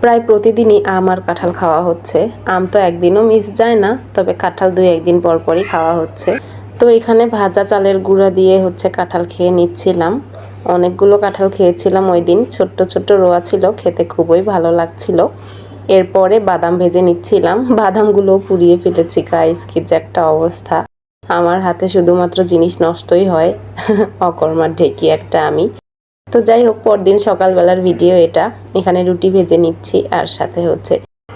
প্রায় প্রতিদিনই আম আর কাঁঠাল খাওয়া হচ্ছে। আম তো একদিনও মিস যায় না, তবে কাঁঠাল 2-1 দিন পর পরই খাওয়া হচ্ছে। তো এখানে ভাজা চালের গুঁড়া দিয়ে কাঁঠাল খেয়ে নিচ্ছিলাম। অনেকগুলো কাঁঠাল খেয়েছিলাম ওই দিন, ছোট্ট ছোট্ট রোয়া ছিল, খেতে খুবই ভালো লাগছিল। এরপরে বাদাম ভেজে নিচ্ছিলাম, বাদামগুলো পুড়িয়ে ফেলেছি, গাইস কি যে একটা অবস্থা। আমার হাতে শুধুমাত্র জিনিস নষ্টই হয়, অকর্মার ঢেকি একটা আমি। তো যাই হোক, পরদিন সকালবেলার ভিডিও এটা। এখানে রুটি ভেজে নিচ্ছি আর সাথে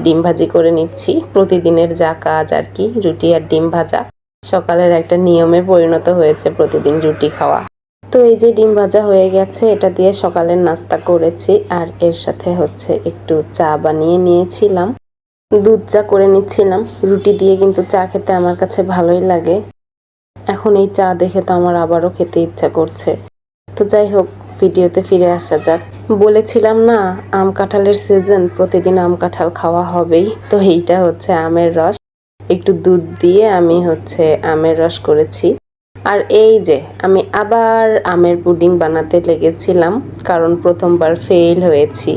ডিম ভাজি করে নিচ্ছি। প্রতিদিনের যা কাজ আর কি, রুটি আর ডিম ভাজা সকালের একটা নিয়মে পরিণত হয়েছে প্রতিদিন রুটি খাওয়া। তো এই যে ডিম ভাজা হয়ে গেছে, এটা দিয়ে সকালের নাস্তা করেছি। আর এর সাথে একটু চা বানিয়ে নিয়েছিলাম, দুধ চা করে নিচ্ছিলাম। রুটি দিয়ে কিন্তু চা খেতে আমার কাছে ভালোই লাগে। এখন এই চা দেখে তো আমার আবারও খেতে ইচ্ছা করছে। তো যাই হোক, ভিডিওতে ফিরে আসা যাক। বলেছিলাম না, আম কাঁঠালের সিজন, প্রতিদিন আম কাঁঠাল খাওয়া হবেই। তো এইটা আমের রস, একটু দুধ দিয়ে আমি আমের রস করেছি। আর এই যে আমি আবার আমের পুডিং বানাতে লেগেছিলাম, কারণ প্রথমবার ফেল হয়েছি।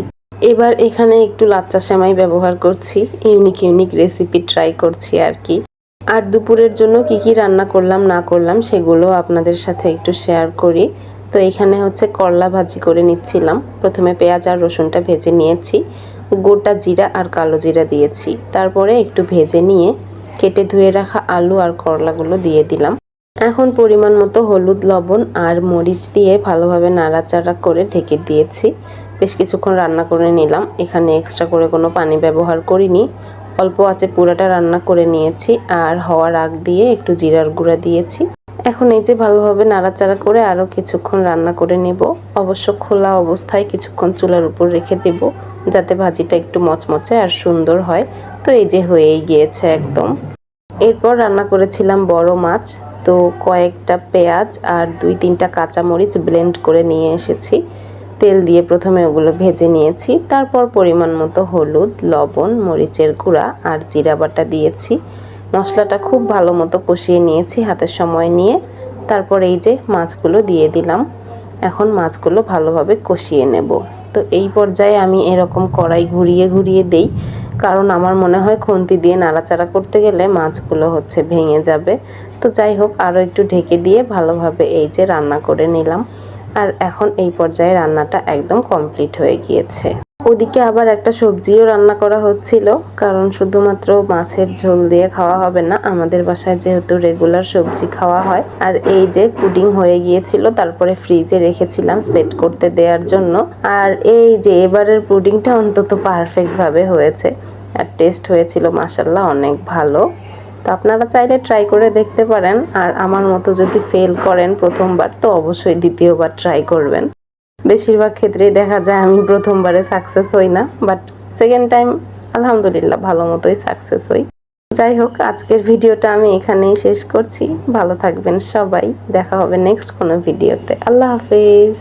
এবার এখানে একটু লাচ্চা সেমাই ব্যবহার করছি, ইউনিক ইউনিক রেসিপি ট্রাই করছি আর কি। আর দুপুরের জন্য কি কি রান্না করলাম না করলাম সেগুলো আপনাদের সাথে একটু শেয়ার করি। তো এখানে করলা ভাজি করে নিচ্ছিলাম। প্রথমে পেঁয়াজ আর রসুনটা ভেজে নিয়েছি, গোটা জিরা আর কালো জিরা দিয়েছি। তারপরে একটু ভেজে নিয়ে কেটে ধুয়ে রাখা আলু আর করলাগুলো দিয়ে দিলাম। এখন পরিমাণ মতো হলুদ, লবণ আর মরিচ দিয়ে ভালোভাবে নাড়াচাড়া করে ঢেকে দিয়েছি। বেশ কিছুক্ষণ রান্না করে নিলাম। এখানে এক্সট্রা করে কোনো পানি ব্যবহার করিনি, অল্প আঁচে পুরাটা রান্না করে নিয়েছি। আর হওয়ার আগ দিয়ে একটু জিরার গুঁড়া দিয়েছি। এখন এই যে ভালোভাবে নাড়াচাড়া করে আরও কিছুক্ষণ রান্না করে নেব। অবশ্য খোলা অবস্থায় কিছুক্ষণ চুলার উপর রেখে দেব, যাতে ভাজিটা একটু মচমচে আর সুন্দর হয়। তো এই যে হয়েই গিয়েছে একদম। এরপর রান্না করেছিলাম বড় মাছ। তো কয়েকটা পেঁয়াজ আর 2-3টা কাঁচামরিচ ব্লেন্ড করে নিয়ে এসেছি। তেল দিয়ে প্রথমে ওগুলো ভেজে নিয়েছি। তারপর পরিমাণ মতো হলুদ, লবণ, মরিচের গুঁড়া আর জিরা বাটা দিয়েছি। মশলাটা খুব ভালো মতো কষিয়ে নিয়েছি হাতের সময় নিয়ে। তারপর এই যে মাছগুলো দিয়ে দিলাম। এখন মাছগুলো ভালোভাবে কষিয়ে নেব। তো এই পর্যায়ে আমি এরকম কড়াই ঘুরিয়ে ঘুরিয়ে দেই, কারণ আমার মনে হয় খুন্তি দিয়ে নাড়াচাড়া করতে গেলে মাছগুলো ভেঙে যাবে। তো যাই হোক, আরও একটু ঢেকে দিয়ে ভালোভাবে এই যে রান্না করে নিলাম। আর এখন এই পর্যায়ে রান্নাটা একদম কমপ্লিট হয়ে গিয়েছে। ওদিকে আবার একটা সবজিও রান্না করা হচ্ছিল, কারণ শুধুমাত্র মাছের ঝোল দিয়ে খাওয়া হবে না, আমাদের বাসায় যেহেতু রেগুলার সবজি খাওয়া হয়। আর এই যে পুডিং হয়ে গিয়েছিল, তারপরে ফ্রিজে রেখেছিলাম সেট করতে দেওয়ার জন্য। আর এই যে এবারের পুডিংটা অন্তত পারফেক্টভাবে হয়েছে, আর টেস্ট হয়েছিল মাশাআল্লাহ অনেক ভালো। তো আপনারা চাইলে ট্রাই করে দেখতে পারেন। আর আমার মতো যদি ফেল করেন প্রথমবার, তো অবশ্যই দ্বিতীয়বার ট্রাই করবেন। বেশিরভাগ ক্ষেত্রেই দেখা যায় আমি প্রথমবারে সাকসেস হই না, বাট সেকেন্ড টাইম আলহামদুলিল্লাহ ভালো মতোই সাকসেস হই। যাই হোক, আজকের ভিডিওটা আমি এখানেই শেষ করছি। ভালো থাকবেন সবাই, দেখা হবে নেক্সট কোনো ভিডিওতে। আল্লাহ হাফেজ।